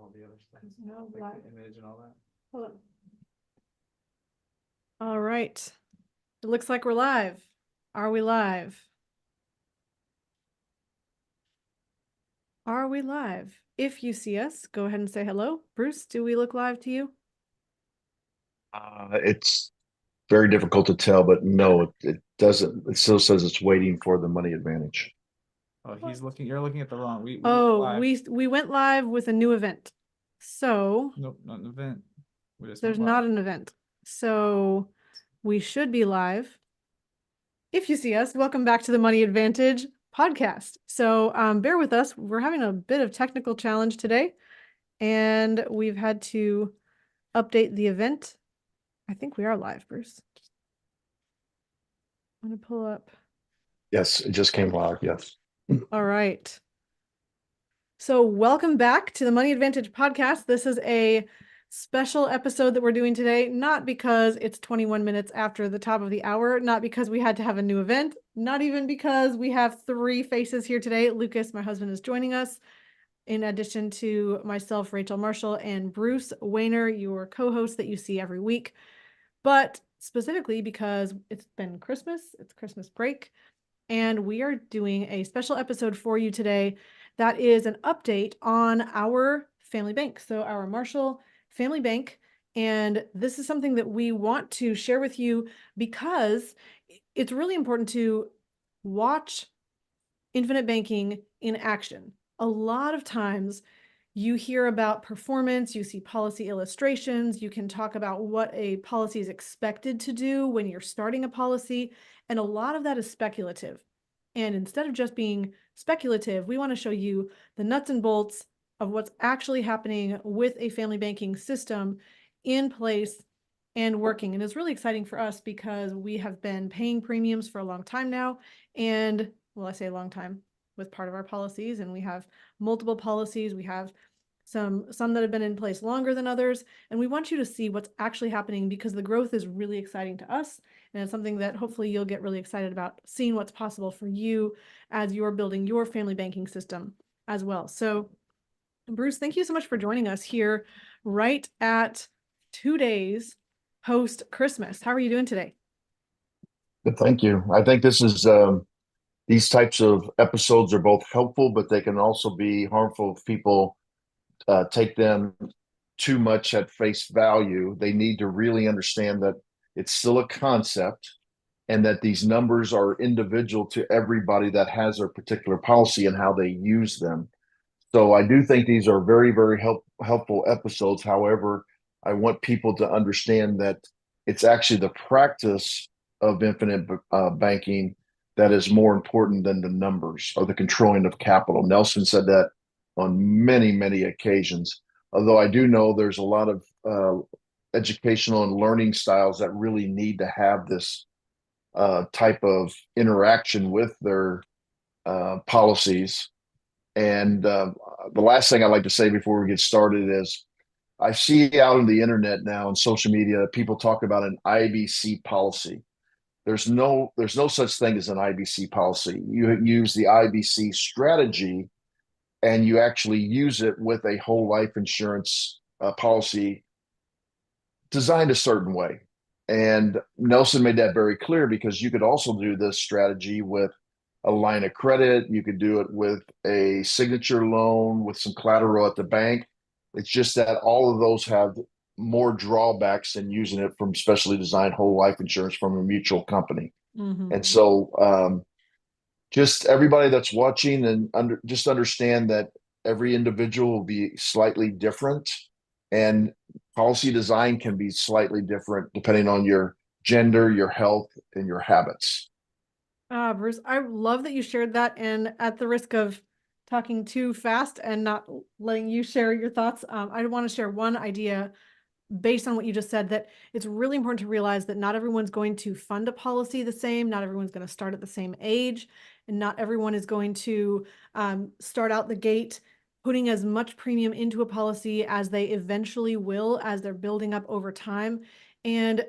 all the other stuff, No, like live. the image and all that. Hold on. All right. It looks like we're live. Are we live? Are we live? If you see us, go ahead and say hello. Bruce, do we look live to you? It's very difficult to tell, but no, it doesn't. It still says it's waiting for the money advantage. Oh, What? you're looking at the wrong, we went Oh, live. we went live with a new event. So Nope, not an event. We just there's went not live. an event. So we should be live. If you see us, welcome back to the Money Advantage podcast. So bear with us. We're having a bit of technical challenge today, and we've had to update the event. I think we are live, Bruce. I'm going to pull up. Yes, it just came live. Yes. All right. So welcome back to the Money Advantage podcast. This is a special episode that we're doing today, not because it's 21 minutes after the top of the hour, not because we had to have a new event, not even because we have three faces here today. Lucas, my husband, is joining us, in addition to myself, Rachel Marshall, and Bruce Wayner, your co-host that you see every week. But specifically because it's been Christmas, it's Christmas break, and we are doing a special episode for you today that is an update on our family bank. So our Marshall family bank. And this is something that we want to share with you because it's really important to watch infinite banking in action. A lot of times you hear about performance, you see policy illustrations, you can talk about what a policy is expected to do when you're starting a policy, and a lot of that is speculative. And instead of just being speculative, we want to show you the nuts and bolts of what's actually happening with a family banking system in place and working. And it's really exciting for us because we have been paying premiums for a long time now. And well, I say a long time with part of our policies, and we have multiple policies. We have some that have been in place longer than others. And we want you to see what's actually happening because the growth is really exciting to us. And it's something that hopefully you'll get really excited about seeing what's possible for you as you're building your family banking system as well. So Bruce, thank you so much for joining us here right at 2 days post Christmas. How are you doing today? But thank you. I think this is these types of episodes are both helpful, but they can also be harmful if people take them too much at face value. They need to really understand that it's still a concept and that these numbers are individual to everybody that has their particular policy and how they use them. So I do think these are very, very helpful episodes. However, I want people to understand that it's actually the practice of infinite banking that is more important than the numbers or the controlling of capital. Nelson said that on many, many occasions. Although I do know there's a lot of educational and learning styles that really need to have this type of interaction with their policies. And the last thing I'd like to say before we get started is I see out on the internet now and social media, people talk about an IBC policy. There's no such thing as an IBC policy. You use the IBC strategy and you actually use it with a whole life insurance policy designed a certain way. And Nelson made that very clear because you could also do this strategy with a line of credit. You could do it with a signature loan with some collateral at the bank. It's just that all of those have more drawbacks than using it from specially designed whole life insurance from a mutual company. And so, just everybody that's watching and just understand that every individual will be slightly different, and policy design can be slightly different depending on your gender, your health, and your habits. Bruce, I love that you shared that. And at the risk of talking too fast and not letting you share your thoughts, I want to share one idea based on what you just said, that it's really important to realize that not everyone's going to fund a policy the same. Not everyone's going to start at the same age. And not everyone is going to start out the gate putting as much premium into a policy as they eventually will as they're building up over time. And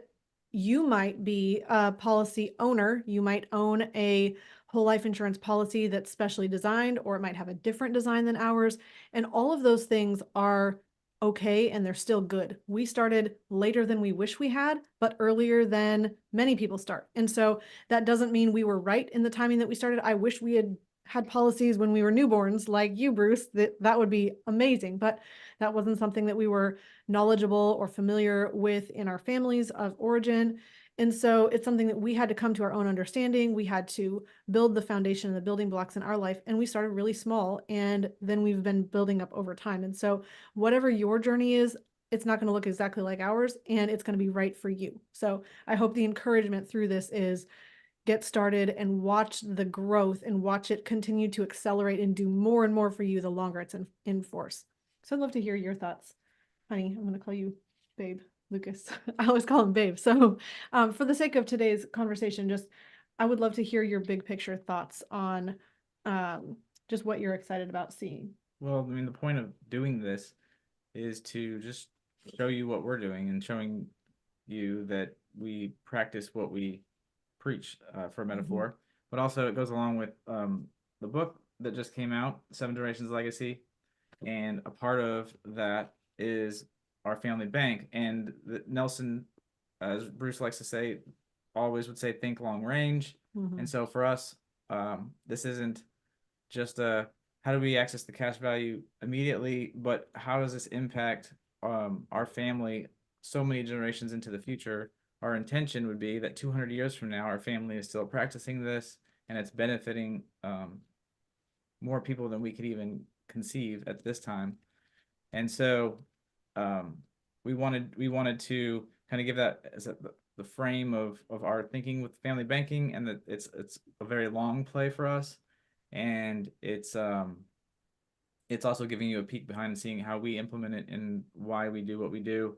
you might be a policy owner. You might own a whole life insurance policy that's specially designed, or it might have a different design than ours. And all of those things are okay, and they're still good. We started later than we wish we had, but earlier than many people start. And so that doesn't mean we were right in the timing that we started. I wish we had policies when we were newborns like you, Bruce. That would be amazing, but that wasn't something that we were knowledgeable or familiar with in our families of origin. And so it's something that we had to come to our own understanding. We had to build the foundation and the building blocks in our life. And we started really small, and then we've been building up over time. And so whatever your journey is, it's not going to look exactly like ours, and it's going to be right for you. So I hope the encouragement through this is get started and watch the growth and watch it continue to accelerate and do more and more for you the longer it's in force. So I'd love to hear your thoughts. Honey, I'm going to call you Babe. Lucas. I always call him Babe. So for the sake of today's conversation, I would love to hear your big picture thoughts on just what you're excited about seeing. Well, I mean, the point of doing this is to just show you what we're doing and showing you that we practice what we preach, for a metaphor. But also it goes along with the book that just came out, Seven Generations Legacy. And a part of that is our family bank. And Nelson, as Bruce likes to say, always would say, think long range. And so for us, this isn't just how do we access the cash value immediately, but how does this impact our family so many generations into the future? Our intention would be that 200 years from now, our family is still practicing this, and it's benefiting more people than we could even conceive at this time. And so we wanted to kind of give that as the frame of our thinking with family banking, and that it's a very long play for us, and it's also giving you a peek behind and seeing how we implement it and why we do what we do,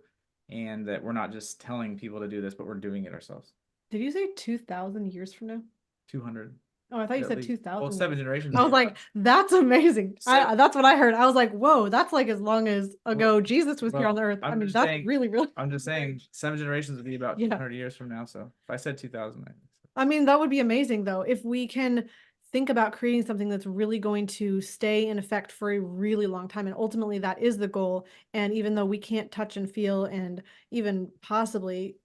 and that we're not just telling people to do this, but we're doing it ourselves. Did you say 2,000 years from now? 200. Oh, I thought you said 2,000. Well, 7 generations. I was like, that's amazing. That's what I heard. I was like, whoa, that's like as long as ago Jesus was here on the earth. I mean, that's really, really. I'm just saying 7 generations would be about 200 years from now. So if I said 2,000, I mean, that would be amazing though. If we can think about creating something that's really going to stay in effect for a really long time. And ultimately that is the goal. And even though we can't touch and feel and even possibly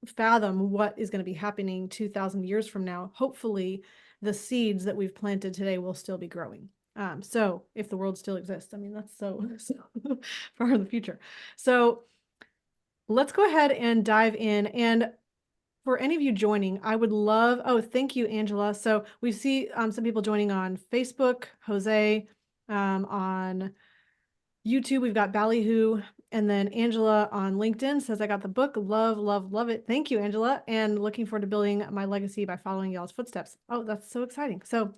fathom what is going to be happening 2,000 years from now, hopefully the seeds that we've planted today will still be growing. So if the world still exists, I mean, that's so far in the future. So let's go ahead and dive in. And for any of you joining, I would love, oh, thank you, Angela. So we see some people joining on Facebook, Jose, on YouTube, we've got Ballyhoo, and then Angela on LinkedIn says, I got the book, love, love, love it. Thank you, Angela. And looking forward to building my legacy by following y'all's footsteps. Oh, that's so exciting. So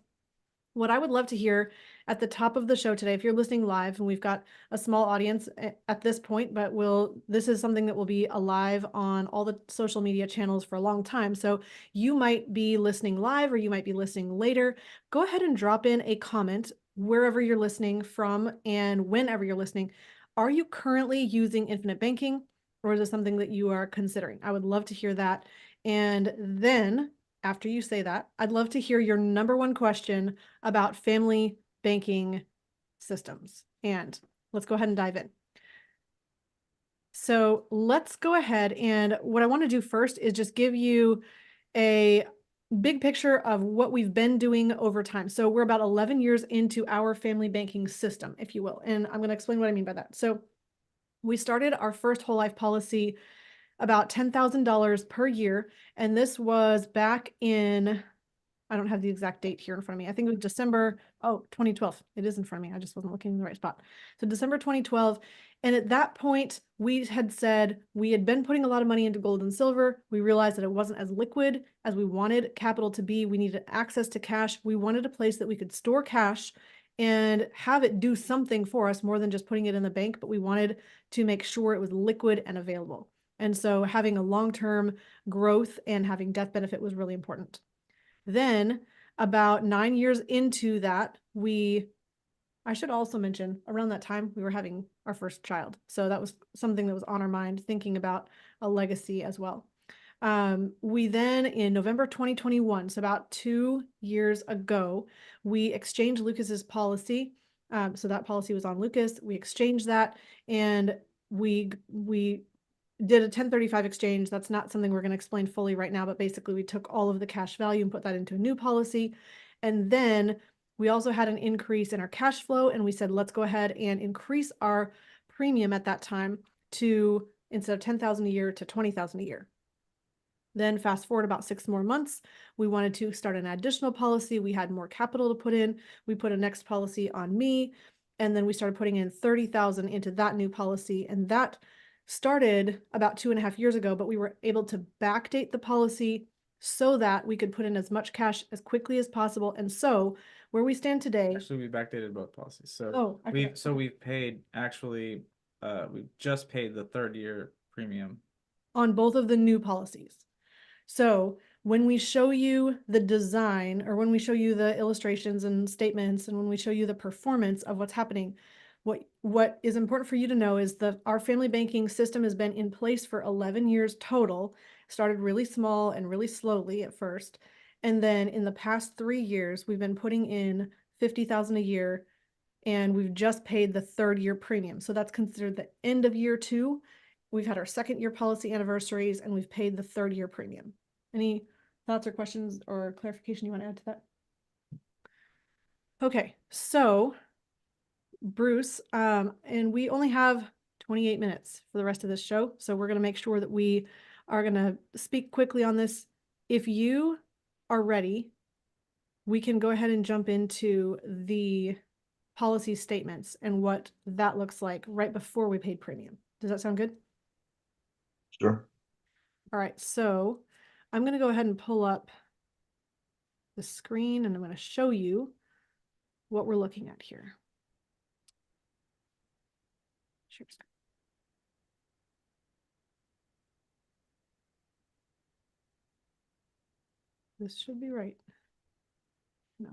what I would love to hear at the top of the show today, if you're listening live, and we've got a small audience at this point, but this is something that will be alive on all the social media channels for a long time. So you might be listening live or you might be listening later. Go ahead and drop in a comment wherever you're listening from and whenever you're listening. Are you currently using infinite banking, or is it something that you are considering? I would love to hear that. And then after you say that, I'd love to hear your number one question about family banking systems. And let's go ahead and dive in. So let's go ahead, and what I want to do first is just give you a big picture of what we've been doing over time. So we're about 11 years into our family banking system, if you will. And I'm going to explain what I mean by that. So we started our first whole life policy about $10,000 per year. And this was back in, I don't have the exact date here in front of me. I think it was December, 2012. It is in front of me. I just wasn't looking in the right spot. So December 2012. And at that point, we had said we had been putting a lot of money into gold and silver. We realized that it wasn't as liquid as we wanted capital to be. We needed access to cash. We wanted a place that we could store cash and have it do something for us more than just putting it in the bank, but we wanted to make sure it was liquid and available. And so having a long-term growth and having death benefit was really important. Then about 9 years into that, I should also mention around that time, we were having our first child. So that was something that was on our mind, thinking about a legacy as well. We then, in November 2021, so about 2 years ago, we exchanged Lucas's policy. So that policy was on Lucas. We exchanged that, and we did a 1035 exchange. That's not something we're going to explain fully right now, but basically we took all of the cash value and put that into a new policy. And then we also had an increase in our cash flow, and we said, let's go ahead and increase our premium at that time to, instead of 10,000 a year, to 20,000 a year. Then fast forward about 6 more months, we wanted to start an additional policy. We had more capital to put in. We put a next policy on me, and then we started putting in 30,000 into that new policy. And that started about 2.5 years ago, but we were able to backdate the policy so that we could put in as much cash as quickly as possible. And so where we stand today. Actually, we backdated both policies. So Oh, okay. we've paid actually, we've just paid the 3rd-year premium on both of the new policies. So when we show you the design, or when we show you the illustrations and statements, and when we show you the performance of what's happening, what is important for you to know is that our family banking system has been in place for 11 years total. Started really small and really slowly at first. And then in the past 3 years, we've been putting in 50,000 a year, and we've just paid the 3rd-year premium. So that's considered the end of year 2. We've had our 2nd-year policy anniversaries, and we've paid the 3rd-year premium. Any thoughts or questions or clarification you want to add to that? Okay, so Bruce, and we only have 28 minutes for the rest of this show, so we're going to make sure that we are going to speak quickly on this. If you are ready, we can go ahead and jump into the policy statements and what that looks like right before we paid premium. Does that sound good? Sure. All right, so I'm going to go ahead and pull up the screen, and I'm going to show you what we're looking at here. This should be right. No.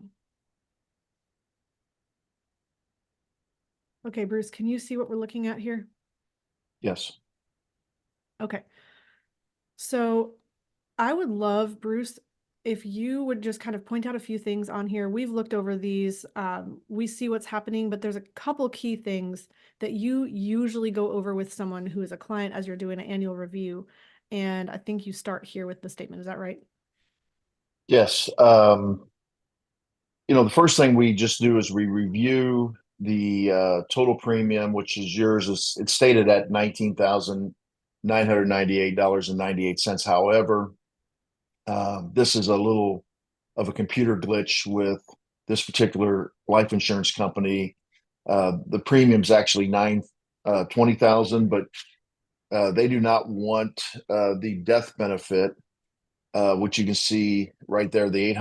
Okay, Bruce, can you see what we're looking at here? Yes. Okay. So I would love, Bruce, if you would just kind of point out a few things on here. We've looked over these. We see what's happening, but there's a couple key things that you usually go over with someone who is a client as you're doing an annual review. And I think you start here with the statement. Is that right? Yes. The first thing we just do is we review the total premium, which is yours. It's stated at $19,998.98. However, this is a little of a computer glitch with this particular life insurance company. The premium's actually $20,000, but they do not want the death benefit, which you can see right there, the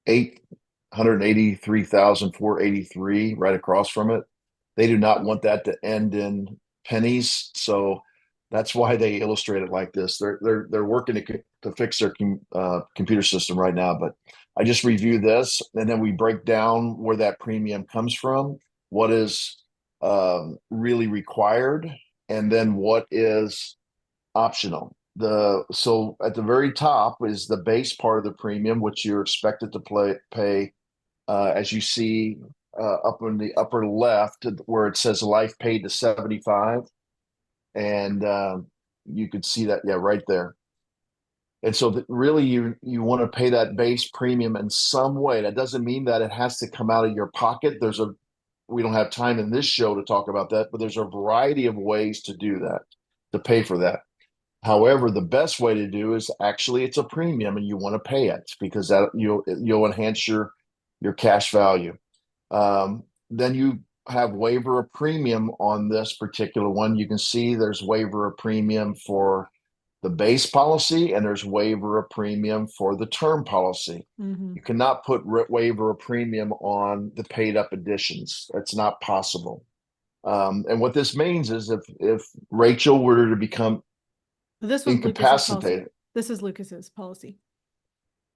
883,483 right across from it. They do not want that to end in pennies, so that's why they illustrate it like this. They're working to fix their computer system right now, but I just review this, and then we break down where that premium comes from, what is really required, and then what is optional. So at the very top is the base part of the premium, which you're expected to pay, as you see up in the upper left, where it says life paid to 75, and you could see that, yeah, right there. And so really you want to pay that base premium in some way. That doesn't mean that it has to come out of your pocket. We don't have time in this show to talk about that, but there's a variety of ways to do that, to pay for that. However, the best way to do is actually it's a premium, and you want to pay it because that you'll enhance your cash value. Then you have waiver of premium on this particular one. You can see there's waiver of premium for the base policy, and there's waiver of premium for the term policy. Mm-hmm. You cannot put waiver of premium on the paid up additions. That's not possible. And what this means is if Rachel were to become This was Lucas's policy. This is Lucas's policy.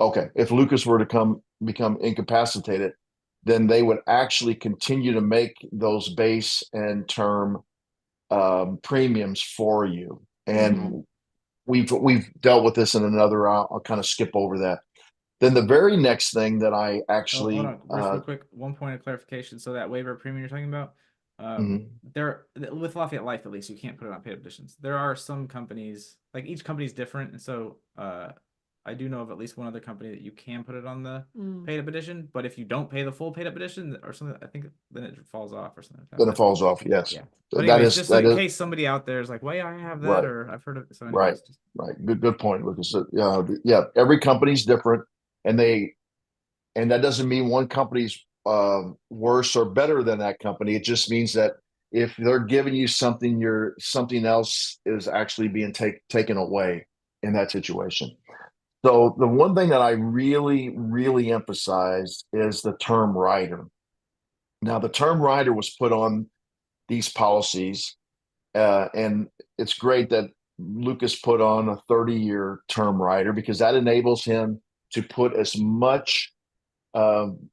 Okay. If Lucas were to become incapacitated, then they would actually continue to make those base and term premiums for you. And Mhm. we've dealt with this in another. I'll kind of skip over that. Then the very next thing that I Oh, hold actually on, just real quick. One point of clarification. So that waiver premium you're talking about, mhm, there with Lafayette Life at least, you can't put it on paid up editions. There are some companies, like each company is different, and so I do know of at least one other company that you can put it on the Mm. paid up edition. But if you don't pay the full paid up edition or something, I think then it falls off or something like then that. it falls off. Yes, Yeah. But that anyways, is just so that in is case somebody out there is like, well, yeah, I have that, right. or I've heard of it. So Right, anyways, just right. Good point, Lucas. Yeah, every company's different, and that doesn't mean one company's worse or better than that company. It just means that if they're giving you something, something else is actually being taken away in that situation. So the one thing that I really, really emphasize is the term rider. Now, the term rider was put on these policies, and it's great that Lucas put on a 30-year term rider because that enables him to put as much um,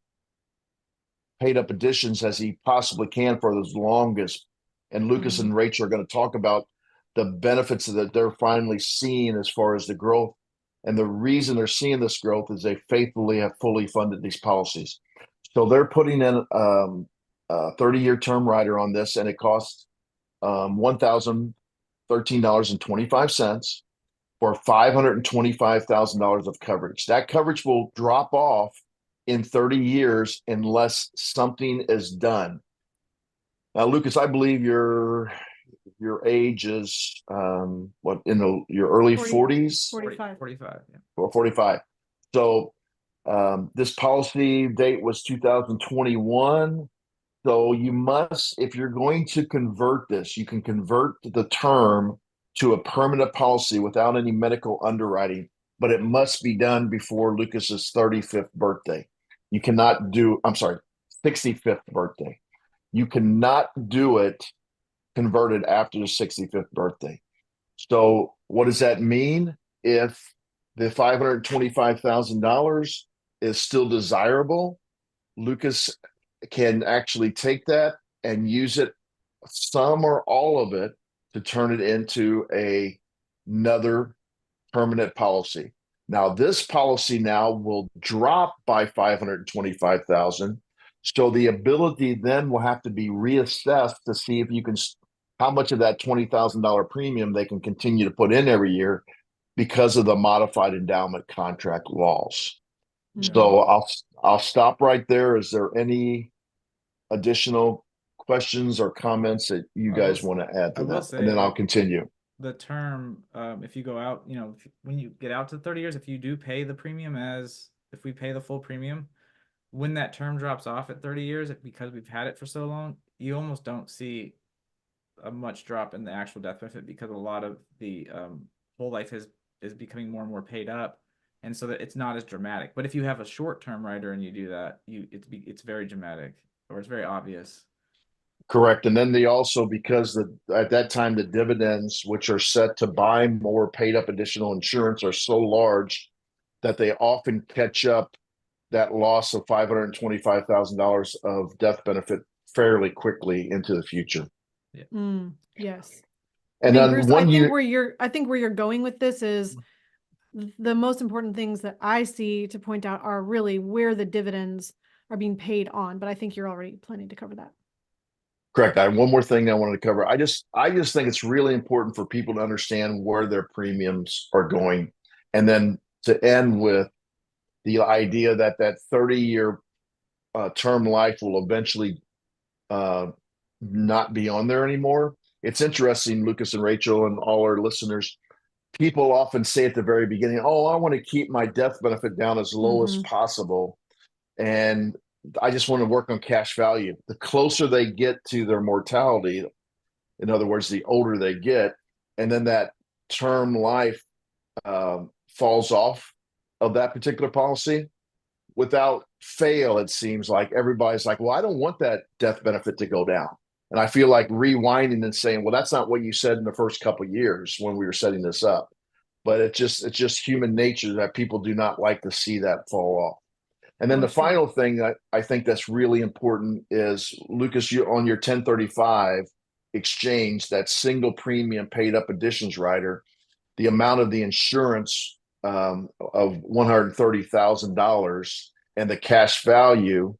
paid up additions as he possibly can for as longest. And Lucas Mhm. and Rachel are going to talk about the benefits that they're finally seeing as far as the growth. And the reason they're seeing this growth is they faithfully have fully funded these policies. So they're putting in a 30-year term rider on this, and it costs $1,013.25 for $525,000 of coverage. That coverage will drop off in 30 years unless something is done. Now, Lucas, I believe your age is what in your early 40, 40s 45. 45. Yeah. or 45. So this policy date was 2021. So you must, if you're going to convert this, you can convert the term to a permanent policy without any medical underwriting, but it must be done before Lucas's 35th birthday. You cannot do, I'm sorry, 65th birthday. You cannot do it converted after the 65th birthday. So what does that mean? If the $525,000 is still desirable, Lucas can actually take that and use it, some or all of it, to turn it into another permanent policy. Now, this policy now will drop by 525,000. So the ability then will have to be reassessed to see if you can how much of that $20,000 premium they can continue to put in every year because of the modified endowment contract laws. Yeah. So I'll stop right there. Is there any additional questions or comments that you I will. guys want to add I to will that? And say then I'll like continue. the term, if you go out, when you get out to 30 years, if you do pay the premium if we pay the full premium, when that term drops off at 30 years, because we've had it for so long, you almost don't see a much drop in the actual death benefit because a lot of the whole life is becoming more and more paid up, and so that it's not as dramatic. But if you have a short term rider and you do that, it's very dramatic or it's very obvious. Correct. And then they also, because at that time, the dividends, which are set to buy more paid up additional insurance, are so large that they often catch up that loss of $525,000 of death benefit fairly quickly into the future. Yeah. Yes. I And mean, then Bruce, I one think year, I think where you're going with this is the most important things that I see to point out are really where the dividends are being paid on, but I think you're already planning to cover that. correct. I have one more thing I wanted to cover. I just think it's really important for people to understand where their premiums are going. And then to end with the idea that 30-year term life will eventually uh, not be on there anymore. It's interesting, Lucas and Rachel, and all our listeners. People often say at the very beginning, "Oh, I want to keep my death benefit down as low as Mm-hmm. possible, and I just want to work on cash value." The closer they get to their mortality, in other words, the older they get, and then that term life falls off of that particular policy, without fail, it seems like everybody's like, well, I don't want that death benefit to go down. And I feel like rewinding and saying, well, that's not what you said in the first couple of years when we were setting this up. But it's just human nature that people do not like to see that fall off. And then For the sure. final thing that I think that's really important is, Lucas, you on your 1035, exchange, that single premium paid up additions rider, the amount of the insurance of $130,000 and the cash value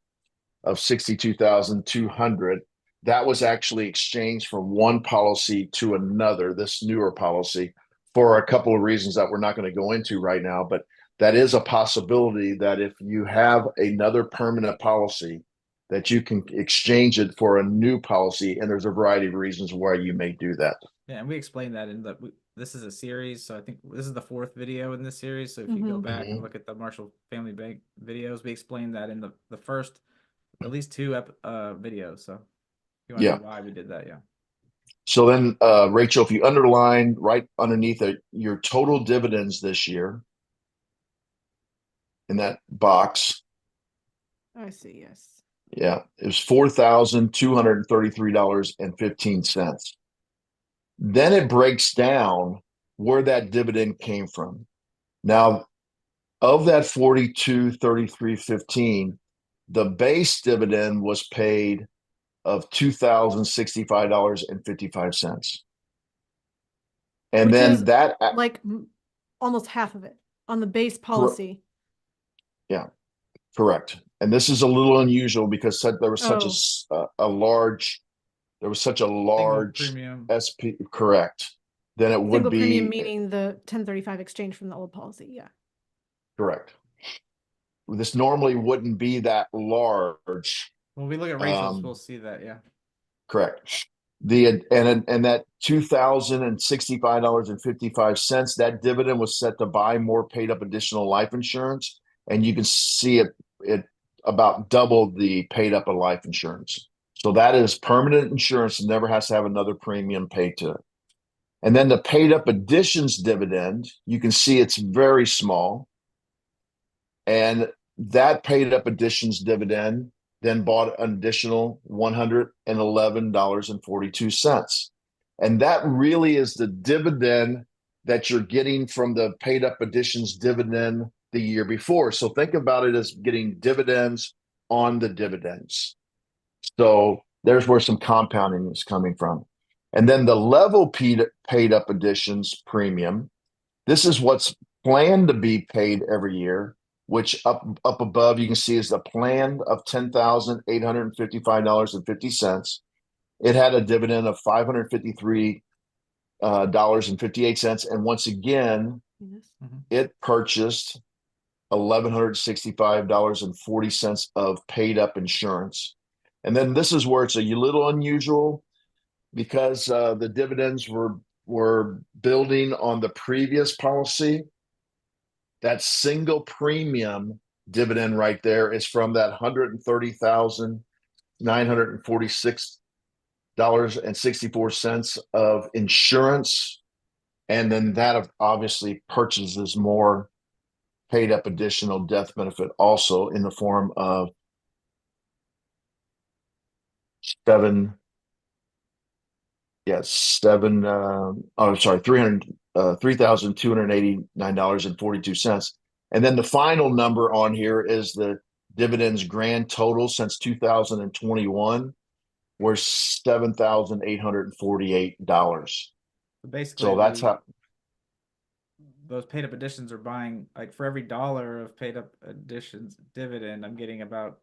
of $62,200, that was actually exchanged from one policy to another, this newer policy, for a couple of reasons that we're not going to go into right now. But that is a possibility that if you have another permanent policy, that you can exchange it for a new policy, and there's a variety of reasons why you may do that. Yeah, and we explained that this is a series, so I think this is the 4th video in this series. So if you go back and look at the Marshall Family Bank videos, we explained that in the first at least 2 videos. So if you want to know why we did that, yeah. So then, Rachel, if you underline right underneath it, your total dividends this year in that box. I see, yes. Yeah, it was $4,233.15. Then it breaks down where that dividend came from. Now, of that 42.33.15, the base dividend was paid of $2,065.55. And Which then is that like almost half of it on the base policy. Yeah, correct. And this is a little unusual because there was such a large premium. SP, correct. Then it would Single be premium, meaning the 1035 exchange from the old policy. Yeah. correct. This normally wouldn't be that large. When we look at Rachel's, we'll see that, yeah. Correct. And that $2,065.55, that dividend was set to buy more paid up additional life insurance, and you can see it about double the paid up of life insurance. So that is permanent insurance and never has to have another premium paid to it. And then the paid up additions dividend, you can see it's very small. And that paid up additions dividend then bought an additional $111.42. And that really is the dividend that you're getting from the paid up additions dividend the year before. So think about it as getting dividends on the dividends. So there's where some compounding is coming from. And then the level paid up additions premium, this is what's planned to be paid every year, which up above you can see is the plan of $10,855.50. It had a dividend of $553.58. And once again, it purchased $1,165.40 of paid up insurance. And then this is where it's a little unusual because the dividends were building on the previous policy. That single premium dividend right there is from that $130,946.64 of insurance. And then that obviously purchases more paid up additional death benefit also in the form of $3,289.42. And then the final number on here is the dividends grand total since 2021 were $7,848. Basically, so that's how those paid up additions are buying, like, for every dollar of paid up additions dividend, I'm getting about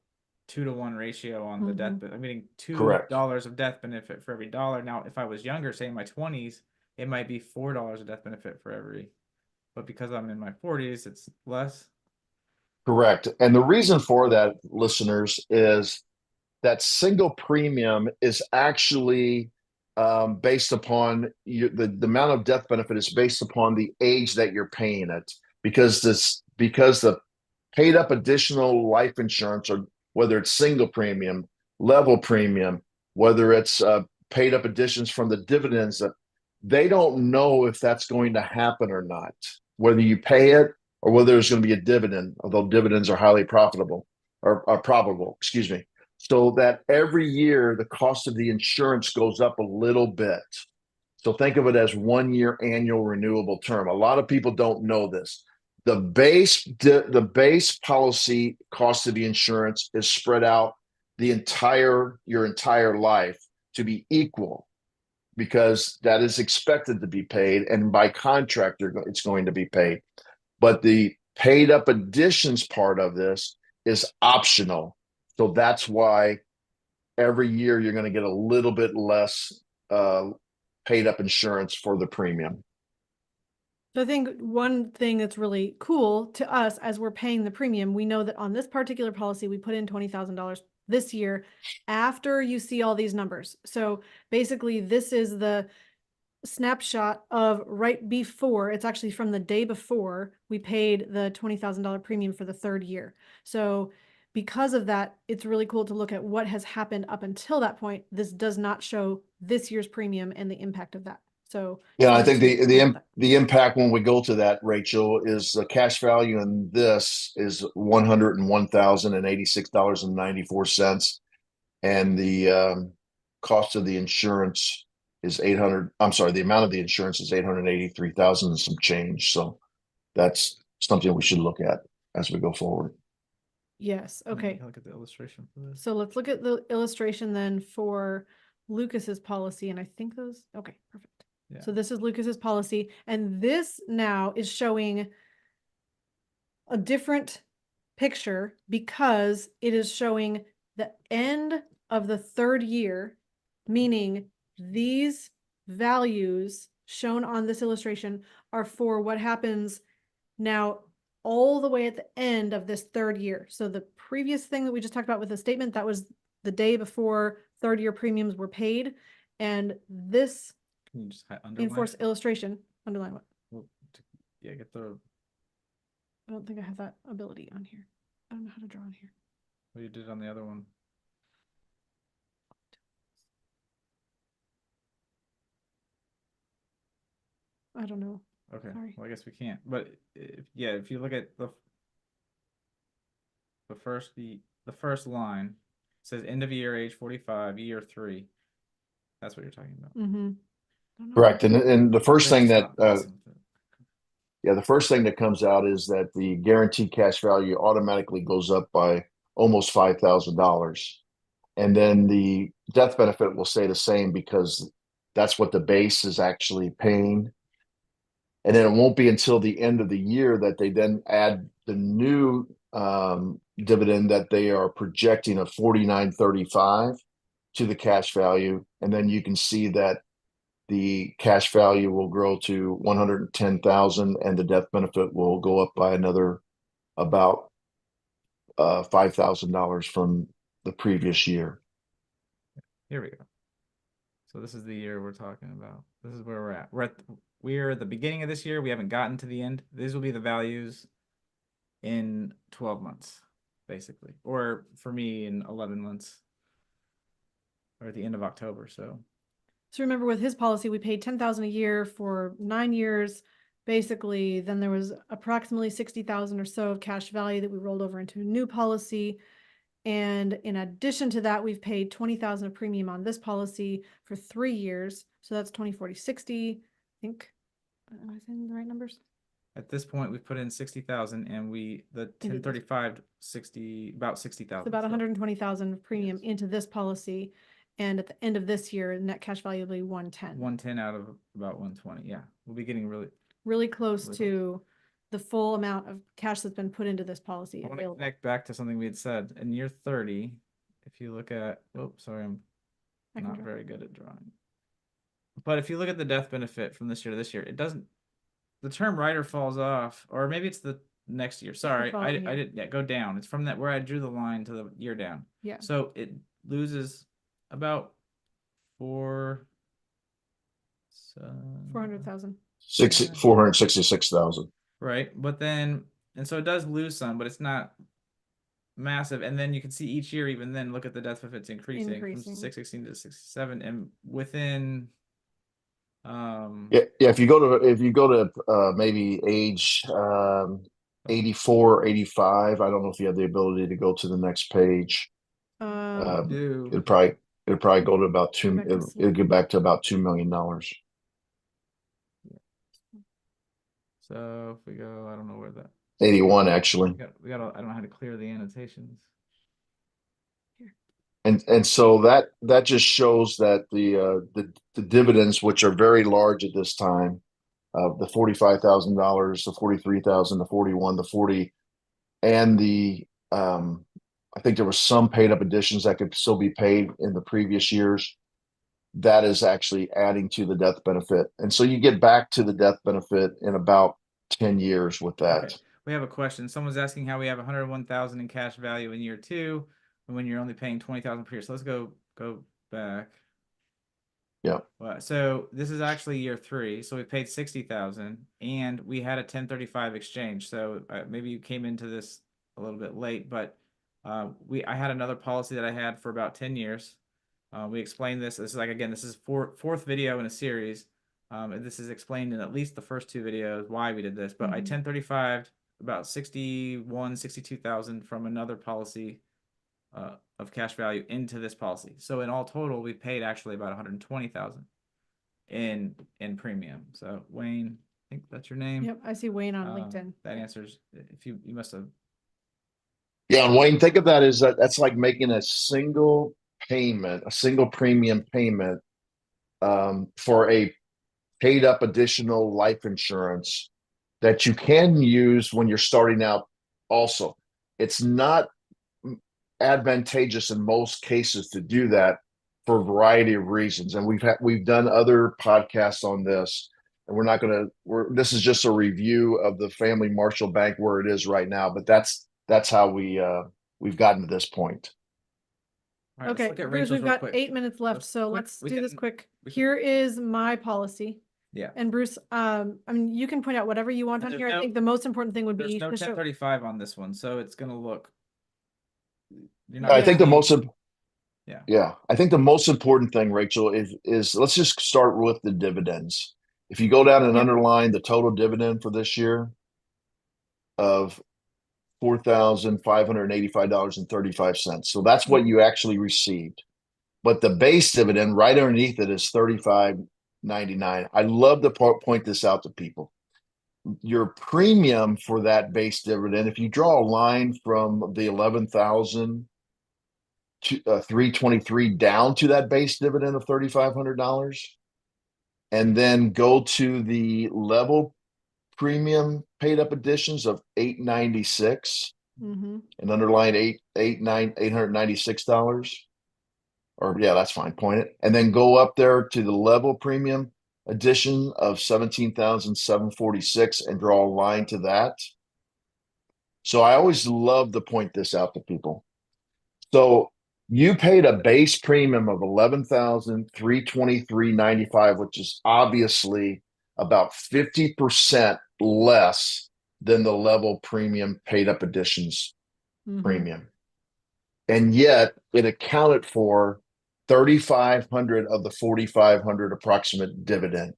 2-to-1 ratio on the death. I'm getting $2 of death benefit for every dollar. Now, if I was younger, say in my 20s, it might be $4 of death benefit for every. But because I'm in my 40s, it's less. Correct. And the reason for that, listeners, is that single premium is actually based upon the amount of death benefit is based upon the age that you're paying it, because the paid up additional life insurance, or whether it's single premium, level premium, whether it's paid up additions from the dividends, that they don't know if that's going to happen or not, whether you pay it or whether there's going to be a dividend, although dividends are highly profitable or probable, excuse me. So that every year the cost of the insurance goes up a little bit. So think of it as 1 year annual renewable term. A lot of people don't know this. The base policy cost of the insurance is spread out your entire life to be equal. because that is expected to be paid, and by contract, it's going to be paid. But the paid up additions part of this is optional. So that's why every year you're going to get a little bit less paid up insurance for the premium. So I think one thing that's really cool to us as we're paying the premium, we know that on this particular policy, we put in $20,000 this year after you see all these numbers. So basically, this is the snapshot of right before. It's actually from the day before we paid the $20,000 premium for the third year. So because of that, it's really cool to look at what has happened up until that point. This does not show this year's premium and the impact of that. So Yeah, I wanted think to point out that. the impact when we go to that, Rachel, is the cash value in this is $101,086.94, and the cost of the insurance is 800. I'm sorry, the amount of the insurance is 883,000 and some change. So that's something we should look at as we go forward. Yes, okay. Look at the illustration for this. So let's look at the illustration then for Lucas's policy, and I think those, okay, perfect. Yeah. So this is Lucas's policy, and this now is showing a different picture because it is showing the end of the third year, meaning these values shown on this illustration are for what happens now all the way at the end of this third year. So the previous thing that we just talked about with the statement, that was the day before third year premiums were paid. And this Can you just underline? enforced illustration, underline what? Well, yeah, get the. I don't think I have that ability on here. I don't know how to draw on here. What you did on the other one. I don't know. Okay. Sorry. Well, I guess we can't. But if you look at the first line, it says end of year age 45, year 3. That's what you're talking about. Mm-hmm. Correct. And the first thing that Yeah, the first thing that comes out is that the guaranteed cash value automatically goes up by almost $5,000. And then the death benefit will stay the same because that's what the base is actually paying. And then it won't be until the end of the year that they then add the new dividend that they are projecting of 49.35 to the cash value. And then you can see that the cash value will grow to 110,000 and the death benefit will go up by another about $5,000 from the previous year. Here we go. So this is the year we're talking about. This is where we're at. We're at the beginning of this year. We haven't gotten to the end. These will be the values in 12 months, basically. Or for me, in 11 months. Or at the end of October. So remember with his policy, we paid $10,000 a year for 9 years. Basically, then there was approximately 60,000 or so of cash value that we rolled over into a new policy. And in addition to that, we've paid 20,000 of premium on this policy for 3 years. So that's 20, 40, 60. I think, am I saying the right numbers? at this point, we've put in 60,000, and the 1035 60 about 60,000. It's about 120,000 of premium Yes. into this policy. And at the end of this year, net cash value will be 110. 110 out of about 120. Yeah, we'll be getting really close really to the full amount of cash that's been put into this policy I want to available. connect back to something we had said in year 30. If you look at, sorry, I'm not very good at drawing. But if you look at the death benefit from this year to this year, it doesn't. The term rider falls off, or maybe it's the next year. Sorry, I didn't. Yeah, go down. It's from that where I drew the line to the year down. Yeah. So it loses about 400,000. 466,000. Right, but then so it does lose some, but it's not massive. And then you can see each year, even then, look at the death benefits increasing from 616 to 67, and within. Yeah. If you go to maybe age 84, 85, I don't know if you have the ability to go to the next page. It'd probably go to about it'll get back to about $2 million. So if we go, I don't know where that 81 actually. we got I don't know how to clear the annotations. And so that just shows that the dividends, which are very large at this time, the $45,000, the 43,000, the 41, the 40, and the I think there was some paid up additions that could still be paid in the previous years. That is actually adding to the death benefit, and so you get back to the death benefit in about 10 years with that. Okay. We have a question. Someone's asking how we have 101,000 in cash value in year 2, and when you're only paying 20,000 per year. So let's go back. Yeah. So this is actually year 3. So we paid 60,000, and we had a 1035 exchange. So maybe you came into this a little bit late, but I had another policy that I had for about 10 years. We explained this. This is like, again, this is fourth video in a series. And this is explained in at least the first 2 videos why we did this. But I 1035 about 62,000 from another policy of cash value into this policy. So in all total, we paid actually about 120,000 in premium. So Wayne, I think that's your name. Yep, I see Wayne on LinkedIn. That answers. If you must have. Yeah, and Wayne, think of that as that's like making a single payment, a single premium payment for a paid up additional life insurance that you can use when you're starting out. Also, it's not advantageous in most cases to do that for a variety of reasons, and we've done other podcasts on this, and this is just a review of the Family Marshall Bank where it is right now, but that's how we've gotten to this point. All right, Okay, Bruce, we've got 8 minutes left, so let's do this quick. Here is my policy. Yeah. And Bruce, I mean, you can point out whatever you want on here. I think the most important thing would be there's no 1035 on this one, so it's gonna look. I think the most Yeah. I think the most important thing, Rachel, is let's just start with the dividends. If you go down and underline the total dividend for this year of $4,585.35. So that's what you actually received. But the base dividend right underneath it is $35.99. I love to point this out to people. Your premium for that base dividend, if you draw a line from the 11,000 to 323 down to that base dividend of $3,500, and then go to the level premium paid up additions of $896 and underline $896, or yeah, that's fine. Point it, and then go up there to the level premium addition of $17,746 and draw a line to that. So I always love to point this out to people. So you paid a base premium of $11,323.95, which is obviously about 50% less than the level premium paid up additions premium. And yet it accounted for 3,500 of the 4,500 approximate dividend.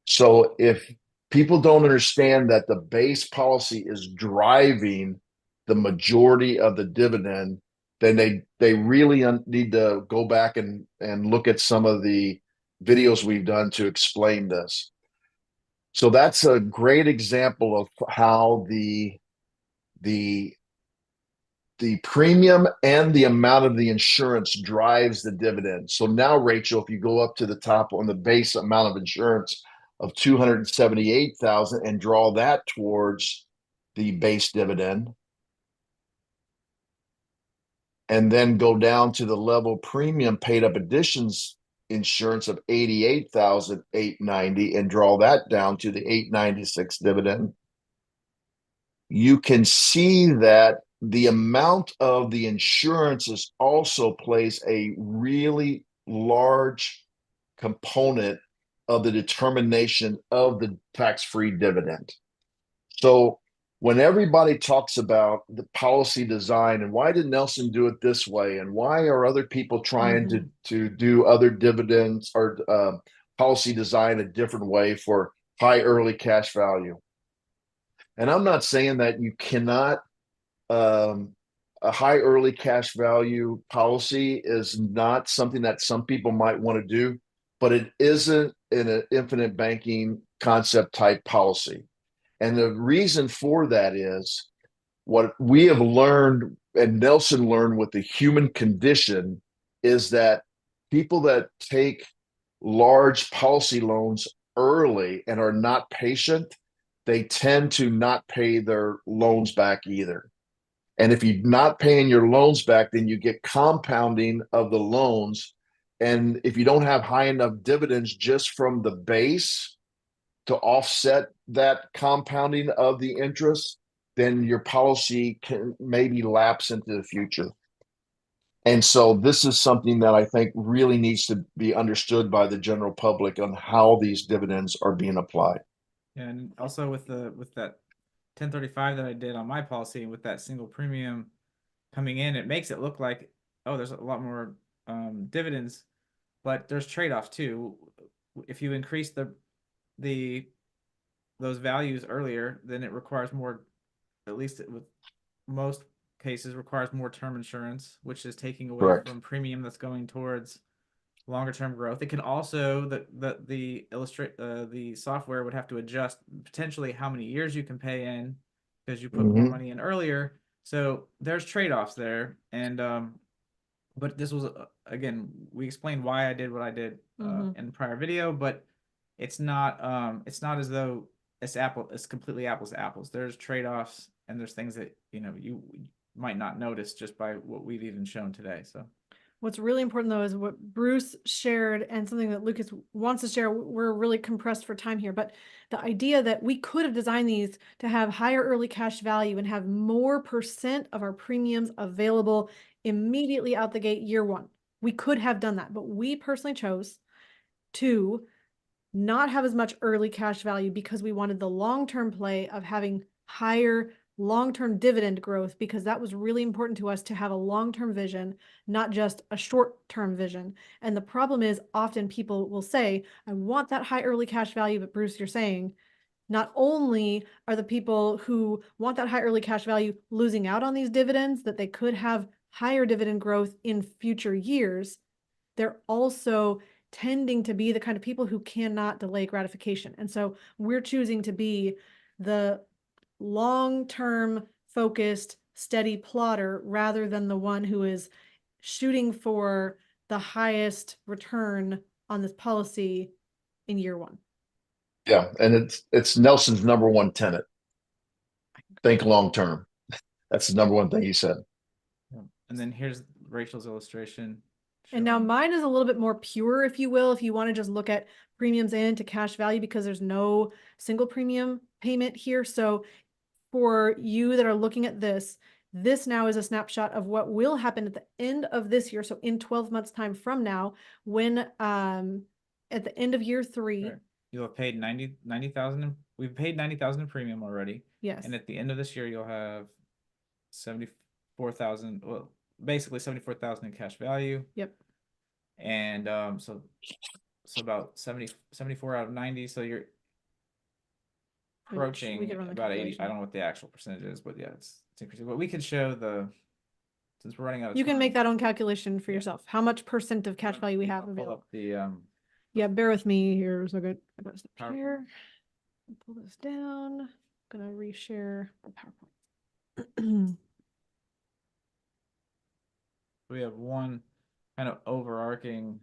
So if people don't understand that the base policy is driving the majority of the dividend, then they really need to go back and look at some of the videos we've done to explain this. So that's a great example of how the premium and the amount of the insurance drives the dividend. So now, Rachel, if you go up to the top on the base amount of insurance of $278,000 and draw that towards the base dividend, and then go down to the level premium paid up additions insurance of $88,890 and draw that down to the $896 dividend, you can see that the amount of the insurances also plays a really large component of the determination of the tax-free dividend. So when everybody talks about the policy design and why did Nelson do it this way, and why are other people trying to do other dividends or policy design a different way for high early cash value. And I'm not saying that you cannot, a high early cash value policy is not something that some people might want to do, but it isn't an infinite banking concept type policy. And the reason for that is what we have learned and Nelson learned with the human condition is that people that take large policy loans early and are not patient, they tend to not pay their loans back either. And if you're not paying your loans back, then you get compounding of the loans. And if you don't have high enough dividends just from the base to offset that compounding of the interest, then your policy can maybe lapse into the future. And so this is something that I think really needs to be understood by the general public on how these dividends are being applied. And also with that 1035 that I did on my policy with that single premium coming in, it makes it look like, oh, there's a lot more dividends, but there's trade-offs too. If you increase the those values earlier, then it requires more, at least with most cases, requires more term insurance, which is taking away Correct. from premium that's going towards longer term growth. It can also the software would have to adjust potentially how many years you can pay in because you put more money in earlier. So there's trade-offs there, and but this was again, we explained why I did what I did in the prior video, but it's not as though it's completely apples to apples. There's trade-offs and there's things that you might not notice just by what we've even shown today. So what's really important though is what Bruce shared and something that Lucas wants to share. We're really compressed for time here, but the idea that we could have designed these to have higher early cash value and have more % of our premiums available immediately out the gate year one. We could have done that, but we personally chose to not have as much early cash value because we wanted the long-term play of having higher long-term dividend growth, because that was really important to us to have a long-term vision, not just a short-term vision. And the problem is often people will say, I want that high early cash value, but Bruce, you're saying not only are the people who want that high early cash value losing out on these dividends, that they could have higher dividend growth in future years, they're also tending to be the kind of people who cannot delay gratification. And so we're choosing to be the long-term focused, steady plotter rather than the one who is shooting for the highest return on this policy in year one. Yeah, and it's Nelson's number one tenet. Think long term. That's the number one thing he said. And then here's Rachel's illustration. And now mine is a little bit more pure, if you will, if you want to just look at premiums into cash value, because there's no single premium payment here. So for you that are looking at this now is a snapshot of what will happen at the end of this year. So in 12 months time from now, when at the end of year 3, right, you'll have paid 90,000. We've paid 90,000 in premium already. Yes. And at the end of this year, you'll have 74,000. Well, basically 74,000 in cash value. Yep. And so about 74 out of 90. So you're approaching about 80. I don't know what the actual percentage is, but yeah, it's increasing. But we can show since we're running out of you time, can make that own calculation for yourself. How much % of cash value we have pull available. up the yeah, bear with me here. So good. I got to here. Pull this down. I'm gonna reshare the PowerPoint. we have one kind of overarching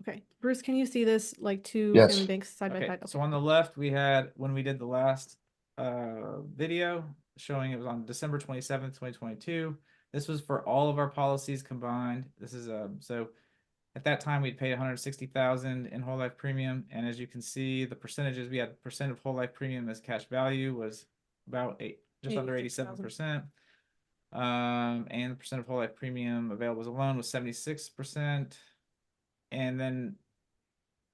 okay, Bruce, can you see this like two Yes. family banks side by side? Okay. So on the left, we had when we did the last video showing it was on December 27th, 2022. This was for all of our policies combined. This is so at that time we'd paid 160,000 in whole life premium, and as you can see, the percentages we had % of whole life premium as cash value was about just under 87%. And the % of whole life premium available as a loan was 76%. And then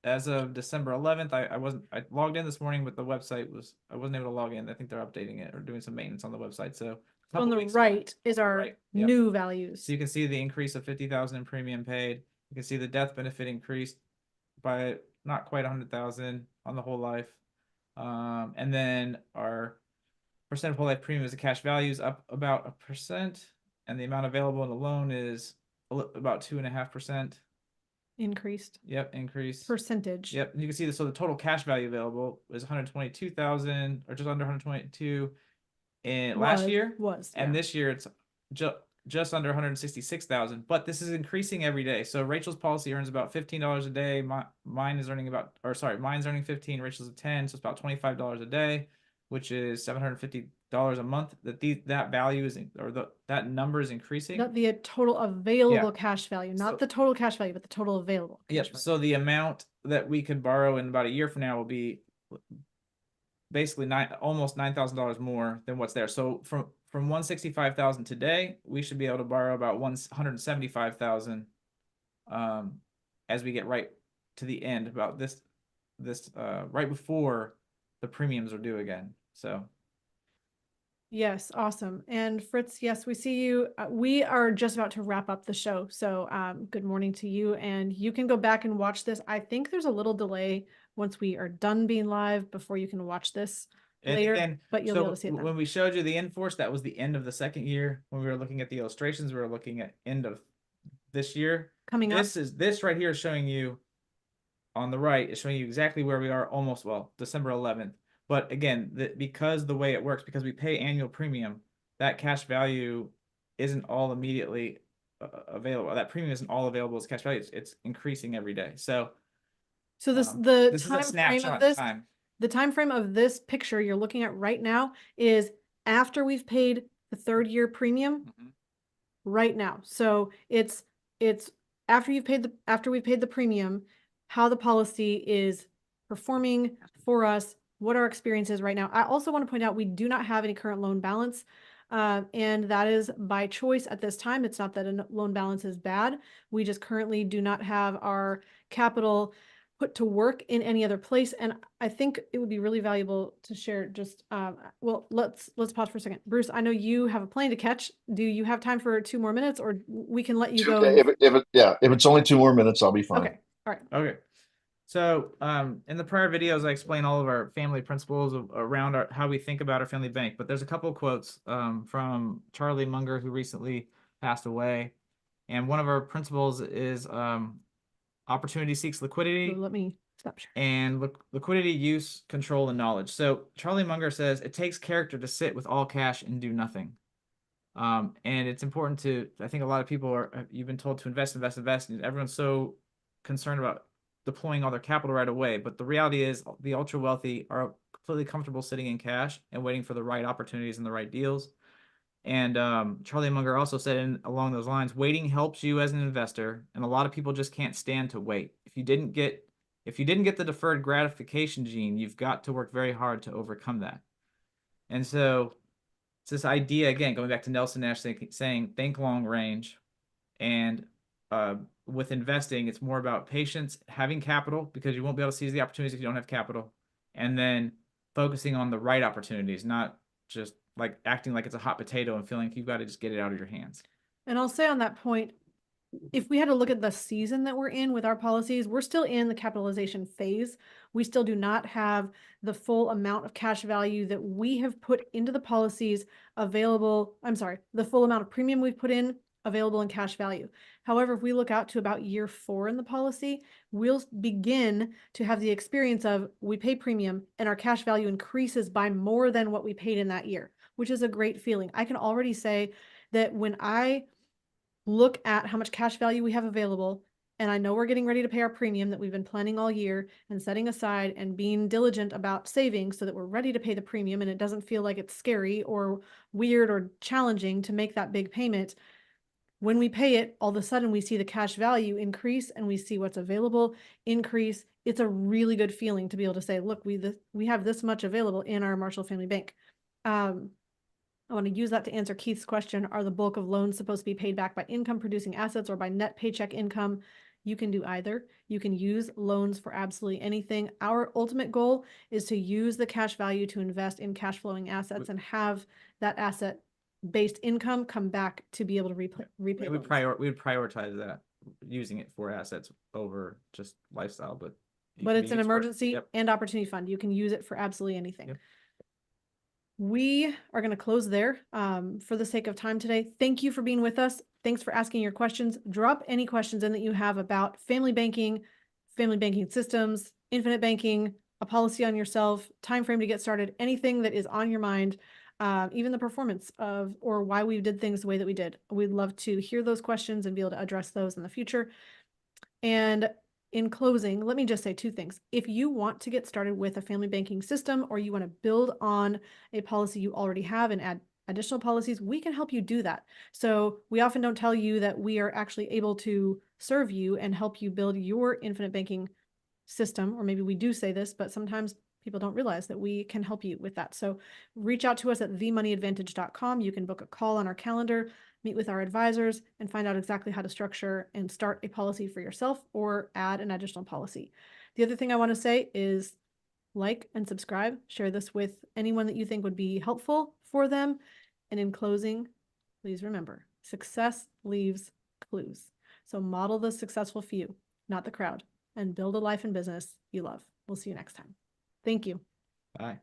as of December 11th, I logged in this morning, but the website I wasn't able to log in. I think they're updating it or doing some maintenance on the website. So on the right is our new values. So you can see the increase of 50,000 in premium paid. You can see the death benefit increased by not quite 100,000 on the whole life. And then our % of whole life premium as a cash value is up about 1%, and the amount available in the loan is about 2.5%. Increased. Yep, increased. Percentage. Yep, and you can see this. So the total cash value available is 122,000, or just under 122 in last year. And this year it's just just under 166,000, but this is increasing every day. So Rachel's policy earns about $15 a day. Mine is earning mine's earning 15, Rachel's at 10, so it's about $25 a day, which is $750 a month. That value is, that number is increasing. Not the total available cash value, not the total cash value, but the total available. Yep. So the amount that we could borrow in about a year from now will be basically almost $9,000 more than what's there. So from 165,000 today, we should be able to borrow about 175,000 as we get right to the end, about this right before the premiums are due again. So yes, awesome. And Fritz, yes, we see you. We are just about to wrap up the show. So good morning to you. And you can go back and watch this. I think there's a little delay once we are done being live before you can watch this later, but you'll be able to see it then. When we showed you the in-force, that was the end of the second year. When we were looking at the illustrations, we were looking at end of this year. Coming up. This right here is showing you on the right, is showing you exactly where we are almost, well, December 11th. But again, because the way it works, because we pay annual premium, that cash value isn't all immediately available. That premium isn't all available as cash value. It's increasing every day. So this is a snapshot of time. The time frame of this picture you're looking at right now is after we've paid the third year premium right now. So it's after we've paid the premium, how the policy is performing for us, what our experience is right now. I also want to point out we do not have any current loan balance, and that is by choice at this time. It's not that a loan balance is bad. We just currently do not have our capital put to work in any other place. And I think it would be really valuable to share just, well, let's pause for a second. Bruce, I know you have a plane to catch. Do you have time for 2 more minutes, or we can let you go? If it's only 2 more minutes, I'll be fine. Okay. All right. Okay. So in the prior videos, I explained all of our family principles around how we think about our family bank. But there's a couple of quotes from Charlie Munger, who recently passed away. And one of our principles is opportunity seeks liquidity. So let me stop sharing. And liquidity, use, control, and knowledge. So Charlie Munger says it takes character to sit with all cash and do nothing. And it's important I think a lot of people you've been told to invest, and everyone's so concerned about deploying all their capital right away. But the reality is the ultra wealthy are completely comfortable sitting in cash and waiting for the right opportunities and the right deals. And Charlie Munger also said along those lines, waiting helps you as an investor, and a lot of people just can't stand to wait. If you didn't get the deferred gratification gene, you've got to work very hard to overcome that. And so it's this idea, again, going back to Nelson Nash saying think long range. And with investing, it's more about patience, having capital, because you won't be able to seize the opportunities if you don't have capital, and then focusing on the right opportunities, not just like acting like it's a hot potato and feeling like you've got to just get it out of your hands. And I'll say on that point, if we had to look at the season that we're in with our policies, we're still in the capitalization phase. We still do not have the full amount of cash value that we have put into the policies available. I'm sorry, the full amount of premium we've put in available in cash value. However, if we look out to about year 4 in the policy, we'll begin to have the experience of we pay premium and our cash value increases by more than what we paid in that year, which is a great feeling. I can already say that when I look at how much cash value we have available, and I know we're getting ready to pay our premium that we've been planning all year and setting aside and being diligent about saving so that we're ready to pay the premium and it doesn't feel like it's scary or weird or challenging to make that big payment. When we pay it, all of a sudden we see the cash value increase and we see what's available increase. It's a really good feeling to be able to say, look, we have this much available in our Marshall Family Bank. I want to use that to answer Keith's question. Are the bulk of loans supposed to be paid back by income producing assets or by net paycheck income? You can do either. You can use loans for absolutely anything. Our ultimate goal is to use the cash value to invest in cash flowing assets and have that asset based income come back to be able to repay. We would prioritize that, using it for assets over just lifestyle, but it's an emergency and opportunity fund. You can use it for absolutely anything. Yep. We are going to close there for the sake of time today. Thank you for being with us. Thanks for asking your questions. Drop any questions in that you have about family banking systems, infinite banking, a policy on yourself, time frame to get started, anything that is on your mind. even the performance of, or why we did things the way that we did. We'd love to hear those questions and be able to address those in the future. And in closing, let me just say two things. If you want to get started with a family banking system, or you want to build on a policy you already have and add additional policies, we can help you do that. So we often don't tell you that we are actually able to serve you and help you build your infinite banking system, or maybe we do say this, but sometimes people don't realize that we can help you with that. So reach out to us at themoneyadvantage.com. You can book a call on our calendar, meet with our advisors, and find out exactly how to structure and start a policy for yourself or add an additional policy. The other thing I want to say is like and subscribe. Share this with anyone that you think would be helpful for them. And in closing, please remember, success leaves clues. So model the successful few, not the crowd, and build a life and business you love. We'll see you next time. Thank you. Bye.